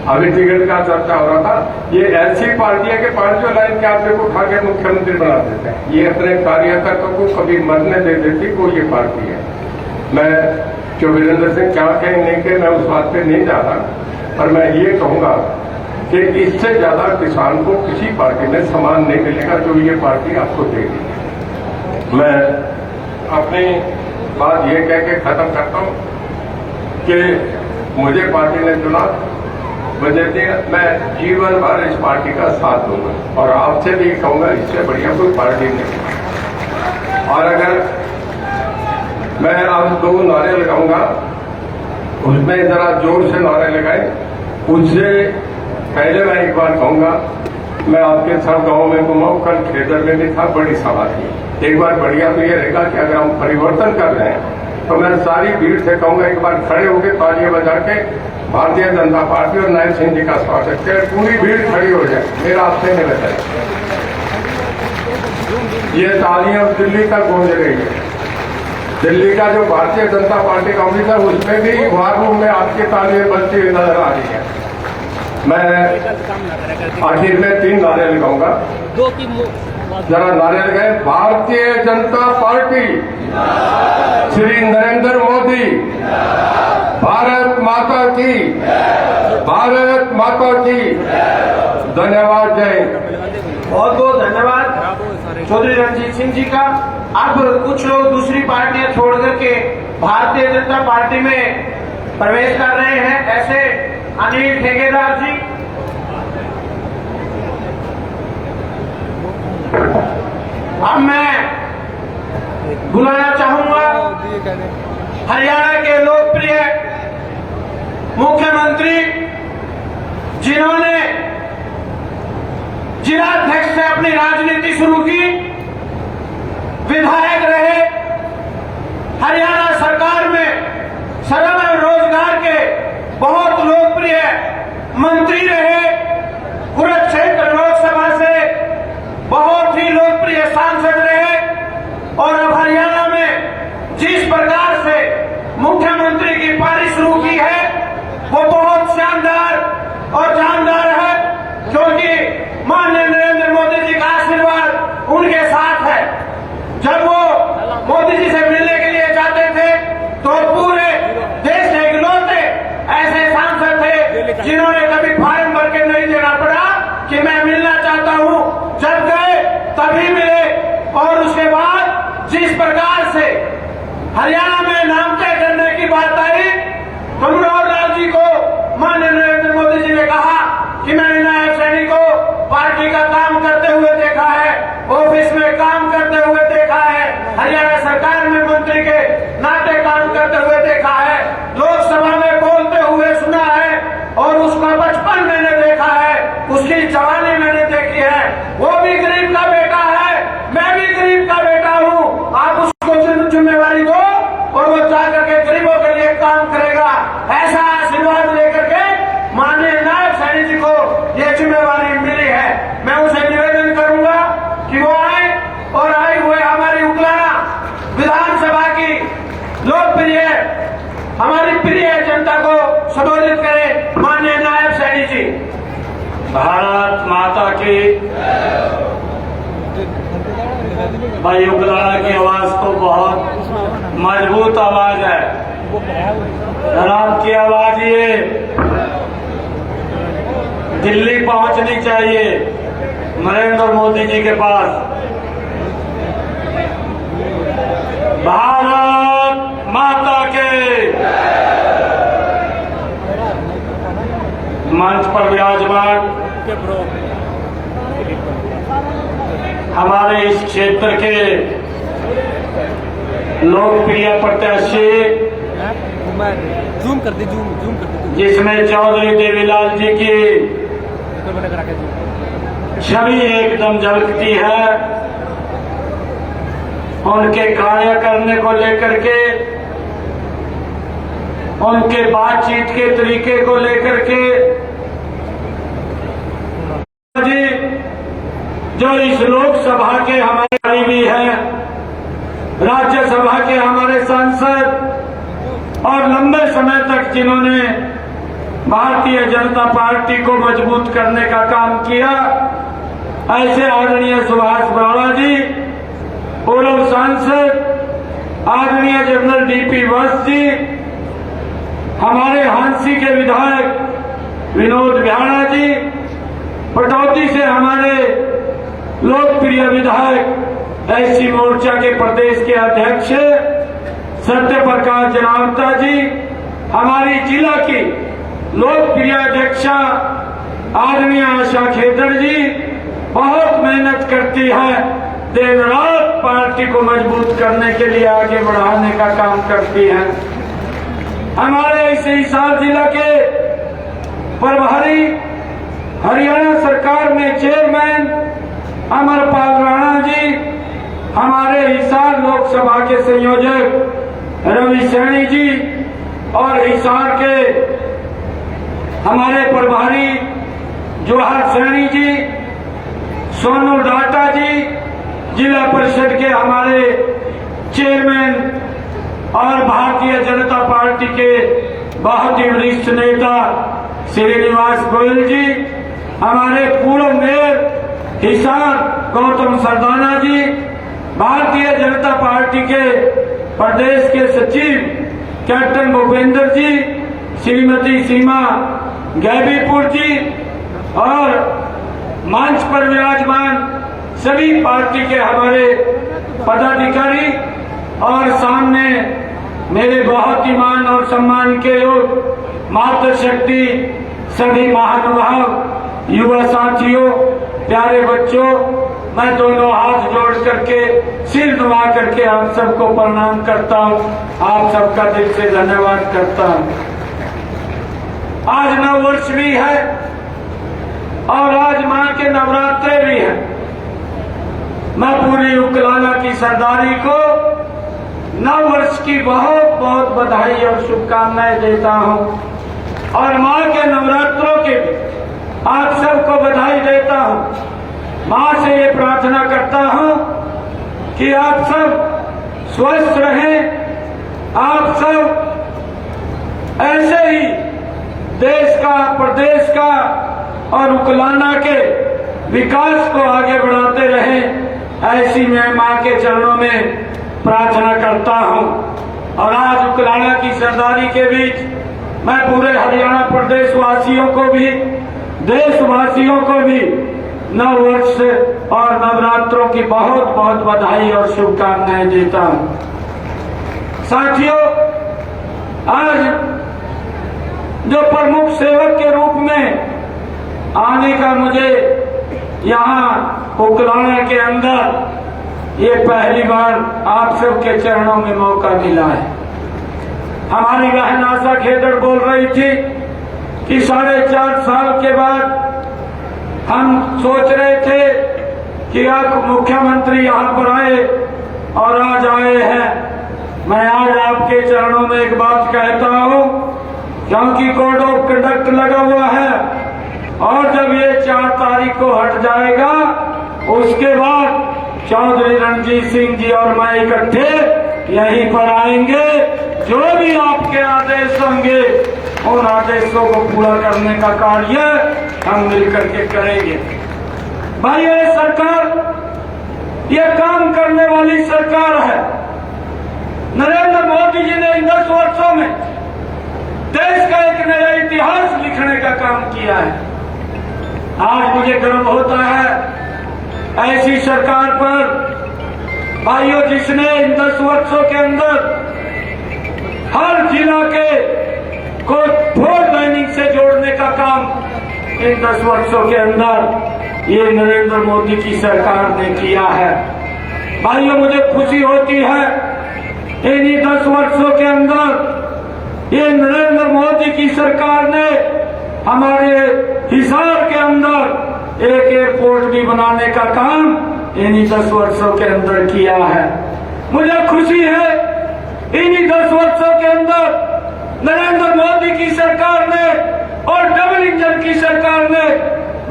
अभी टिकट का चर्चा हो रहा था। ये ऐसी पार्टी है कि 5 लाइन के आदमी को उठा के मुख्यमंत्री बना देते हैं। ये अपने कार्यकर्ताओं को कभी मरने दे देती, को ये पार्टी है। मैं जो वीरेंद्र सिंह क्या कहें नहीं कहें, मैं उस बात पे नहीं जा रहा, पर मैं ये कहूंगा कि इससे ज्यादा किसान को किसी पार्टी में सम्मान नहीं मिलेगा जो ये पार्टी आपको देगी। मैं अपनी बात ये कह के खत्म करता हूं कि मुझे पार्टी ने चुना, मुझे दिया, मैं जीवन भर इस पार्टी का साथ दूंगा और आपसे भी कहूंगा इससे बढ़िया कोई पार्टी नहीं। और अगर मैं अब 2 नारे लगाऊंगा, उसमें जरा जोर से नारे लगाए। उससे पहले मैं एक बार कहूंगा मैं आपके साथ गाँव में घुमाऊँ, कल खेतर में भी था, बड़ी सभा थी। एक बार बढ़िया तो ये रहेगा कि अगर हम परिवर्तन कर रहे हैं तो मैं सारी भीड़ से कहूँगा एक बार खड़े होकर तालियां बजा के भारतीय जनता पार्टी और नायब सिंह जी का स्वागत करें। पूरी भीड़ खड़ी हो जाए, मेरा आपसे निवेदन है। ये तालियां दिल्ली तक गूंज रही है। दिल्ली का जो भारतीय जनता पार्टी का ऑफिस है उसमें भी वॉर रूम में आपकी तालियां बजती हुई नजर आ रही है। मैं आखिर में 3 नारे लगाऊंगा, जरा नारे लगाए। भारतीय जनता पार्टी, श्री नरेंद्र मोदी, भारत माता की, भारत माता की। धन्यवाद, जय हिंद। बहुत बहुत धन्यवाद चौधरी रणजीत सिंह जी का। अब कुछ लोग दूसरी पार्टियां छोड़ करके भारतीय जनता पार्टी में प्रवेश कर रहे हैं, ऐसे अनिल ठेकेदार जी। अब मैं बुलाना चाहूंगा हरियाणा के लोकप्रिय मुख्यमंत्री, जिन्होंने जिलाध्यक्ष से अपनी राजनीति शुरू की, विधायक रहे, हरियाणा सरकार में श्रम एवं रोजगार के बहुत लोकप्रिय मंत्री रहे, कुरुक्षेत्र लोकसभा से बहुत ही लोकप्रिय सांसद रहे, और अब हरियाणा में जिस प्रकार से मुख्यमंत्री की पारी शुरू की है वो बहुत शानदार और जानदार है, क्योंकि माननीय नरेंद्र मोदी जी का आशीर्वाद उनके साथ है। जब वो मोदी जी से मिलने के लिए जाते थे तो पूरे देश के इकलौते ऐसे सांसद थे जिन्होंने कभी फार्म भर के नहीं देना पड़ा कि मैं मिलना चाहता हूं। जब गए तभी मिले, और उसके बाद जिस प्रकार से हरियाणा में नाम तय करने की बात आई, मनोहर लाल जी को माननीय नरेंद्र मोदी जी ने कहा कि मैंने नायब सैनी को पार्टी का काम करते हुए देखा है, ऑफिस में काम करते हुए देखा है, हरियाणा सरकार में मंत्री के नाते काम करते हुए देखा है, लोकसभा में बोलते हुए सुना है, और उसका बचपन मैंने देखा है, उसकी जवानी मैंने देखी है। वो भी गरीब का बेटा है, मैं भी गरीब का बेटा हूँ। आप उसको जिम्मेवारी दो और वो जाकर के गरीबों के लिए काम करेगा। ऐसा आशीर्वाद लेकर के माननीय नायब सैनी जी को ये जिम्मेवारी मिली है। मैं उसे निवेदन करूंगा कि वो आए और आए हुए हमारी उकलाना विधानसभा की लोकप्रिय हमारी प्रिय जनता को संबोधित करें। माननीय नायब सैनी जी। भारत माता की। भाई उकलाना की आवाज तो बहुत मजबूत आवाज है, आपकी आवाज ये दिल्ली पहुंचनी चाहिए नरेंद्र मोदी जी के पास। भारत माता के। मंच पर विराजमान हमारे इस क्षेत्र के लोकप्रिय प्रत्याशी, जूम कर दे, जूम कर दे, जिसमें चौधरी देवीलाल जी की छवि एकदम झलकती है, उनके कार्य करने को लेकर के, उनके बातचीत के तरीके को लेकर के जी, जो इस लोकसभा के हमारे करीबी हैं, राज्यसभा के हमारे सांसद, और लंबे समय तक जिन्होंने भारतीय जनता पार्टी को मजबूत करने का काम किया, ऐसे आदरणीय सुभाष बराड़ा जी, पूर्व सांसद आदरणीय जनरल डीपी वत्स जी, हमारे हांसी के विधायक विनोद बिहाड़ा जी, पटौदी से हमारे लोकप्रिय विधायक एससी मोर्चा के प्रदेश के अध्यक्ष सत्य प्रकाश जनावता जी, हमारी जिला की लोकप्रिय अध्यक्षा आदरणीय आशा खेदड़ जी, बहुत मेहनत करती है, दिन रात पार्टी को मजबूत करने के लिए आगे बढ़ाने का काम करती है। हमारे इस हिसार जिला के प्रभारी हरियाणा सरकार में चेयरमैन अमरपाल राणा जी, हमारे हिसार लोकसभा के संयोजक रवि सैनी जी और हिसार के हमारे प्रभारी जोहर सैनी जी, सोनू डाटा जी, जिला परिषद के हमारे चेयरमैन और भारतीय जनता पार्टी के बहुत ही वरिष्ठ नेता श्रीनिवास गोयल जी, हमारे पूर्व मेयर हिसार गौतम सरदाना जी, भारतीय जनता पार्टी के प्रदेश के सचिव कैप्टन भूपेंद्र जी, श्रीमती सीमा गैबीपुर जी और मंच पर विराजमान सभी पार्टी के हमारे पदाधिकारी और सामने मेरे बहुत ही मान और सम्मान के योग मातृशक्ति सभी महानुभाव युवा साथियों, प्यारे बच्चों, मैं दोनों हाथ जोड़ करके सिर नुमा करके आप सबको प्रणाम करता हूँ। आप सबका दिल से धन्यवाद करता हूँ। आज नव वर्ष भी है और आज माँ के नवरात्रे भी है। मैं पूरी उकलाना की सरदारी को नव वर्ष की बहुत बहुत बधाई और शुभकामनाएं देता हूँ और माँ के नवरात्रों के भी आप सबको बधाई देता हूँ। माँ से ये प्रार्थना करता हूँ कि आप सब स्वस्थ रहें, आप सब ऐसे ही देश का, प्रदेश का और उकलाना के विकास को आगे बढ़ाते रहें, ऐसी मैं माँ के चरणों में प्रार्थना करता हूँ। और आज उकलाना की सरदारी के बीच मैं पूरे हरियाणा प्रदेश वासियों को भी, देशवासियों को भी नव वर्ष और नवरात्रों की बहुत बहुत बधाई और शुभकामनाएं देता हूँ। साथियों, आज जो प्रमुख सेवक के रूप में आने का मुझे यहाँ उकलाना के अंदर ये पहली बार आप सबके चरणों में मौका मिला है। हमारी बहन आशा खेदड़ बोल रही थी कि 4.5 साल के बाद हम सोच रहे थे कि आप मुख्यमंत्री यहाँ पर आए और आज आए हैं। मैं आज आपके चरणों में एक बात कहता हूँ, क्योंकि कोड ऑफ कंडक्ट लगा हुआ है और जब ये 4 तारीख को हट जाएगा उसके बाद चौधरी रणजीत सिंह जी और मैं इकट्ठे यहीं पर आएंगे। जो भी आपके आदेश होंगे उन आदेशों को पूरा करने का कार्य हम मिलकर के करेंगे। भाई, ये सरकार ये काम करने वाली सरकार है। नरेंद्र मोदी जी ने इन 10 वर्षों में देश का एक नया इतिहास लिखने का काम किया है। आज मुझे गर्व होता है ऐसी सरकार पर भाइयों, जिसने इन 10 वर्षों के अंदर हर जिला के को 4 लाइनिंग से जोड़ने का काम इन 10 वर्षों के अंदर ये नरेंद्र मोदी की सरकार ने किया है। भाइयों, मुझे खुशी होती है इन्हीं 10 वर्षों के अंदर ये नरेंद्र मोदी की सरकार ने हमारे हिसार के अंदर एक एयरपोर्ट भी बनाने का काम इन्हीं 10 वर्षों के अंदर किया है। मुझे खुशी है इन्हीं 10 वर्षों के अंदर नरेंद्र मोदी की सरकार ने और डबल इंजन की सरकार ने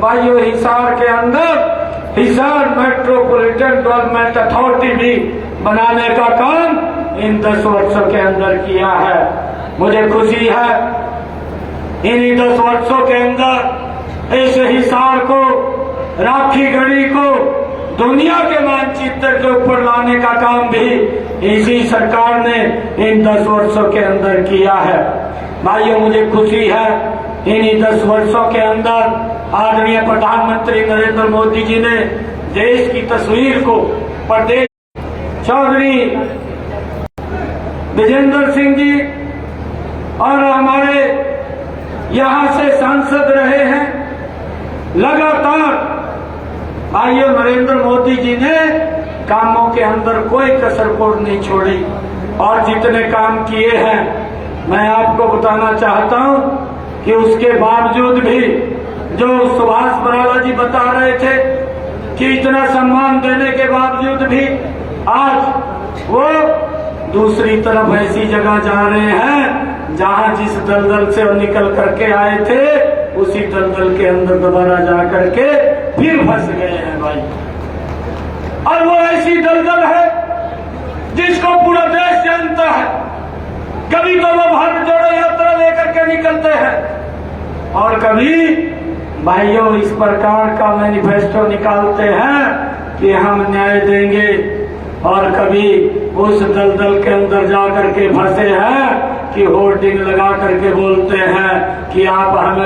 भाइयों हिसार के अंदर हिसार मेट्रोपॉलिटन डेवलपमेंट अथॉरिटी भी बनाने का काम इन 10 वर्षों के अंदर किया है। मुझे खुशी है इन्हीं 10 वर्षों के अंदर इस हिसार को, राखी गढ़ी को दुनिया के मानचित्र के ऊपर लाने का काम भी इसी सरकार ने इन 10 वर्षों के अंदर किया है। भाइयों, मुझे खुशी है इन्हीं 10 वर्षों के अंदर आदरणीय प्रधानमंत्री नरेंद्र मोदी जी ने देश की तस्वीर को प्रदेश चौधरी विजेंद्र सिंह जी और हमारे यहाँ से सांसद रहे हैं लगातार। आइए, नरेंद्र मोदी जी ने कामों के अंदर कोई कसर कोर नहीं छोड़ी और जितने काम किए हैं मैं आपको बताना चाहता हूं कि उसके बावजूद भी जो सुभाष बराला जी बता रहे थे कि इतना सम्मान देने के बावजूद भी आज वो दूसरी तरफ ऐसी जगह जा रहे हैं जहां जिस दलदल से वो निकल करके आए थे उसी दलदल के अंदर दोबारा जा करके फिर फंस गए हैं भाई। और वो ऐसी दलदल है जिसको पूरा देश जानता है। कभी तो वो भारत जोड़ो यात्रा लेकर के निकलते हैं और कभी भाइयों इस प्रकार का मैनिफेस्टो निकालते हैं कि हम न्याय देंगे, और कभी उस दलदल के अंदर जा करके फंसे हैं कि होर्डिंग लगा करके बोलते हैं कि आप हमें